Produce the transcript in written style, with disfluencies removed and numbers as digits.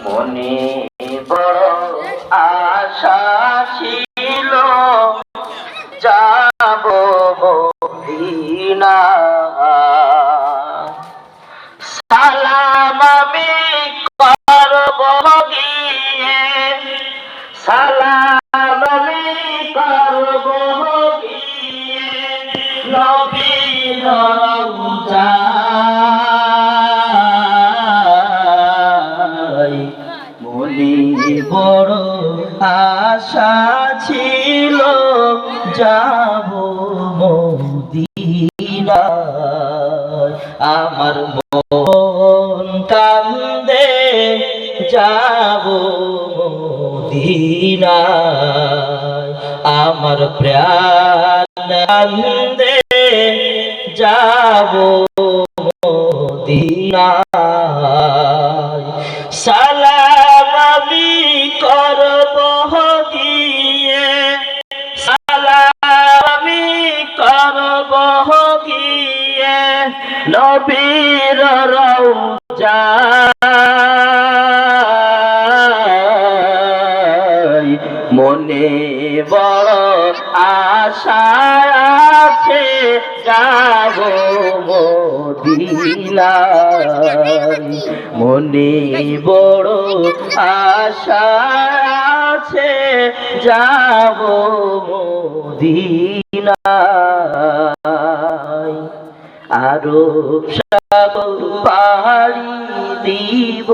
মনে বড় আশা ছিল যাব মদিনা। সালাম আমি করব গিয়ে, সালাম আমি করব গিয়ে নবীর রওজায়। মনে বড় আশা ছিল যাব মদিনায়। আমার মন কান্দে যাব মদিনায়, আমার প্রাণ কান্দে যাব মদিনায়। সালাম আমি করব গিয়ে, সালাম আমি করব গিয়ে নবীর রওজায়। মনে বড় আশা আছে যাব মদিনায়। মনে বড় আশা আছে যাব মদিনায়। আরব সাগর পাড়ি দিব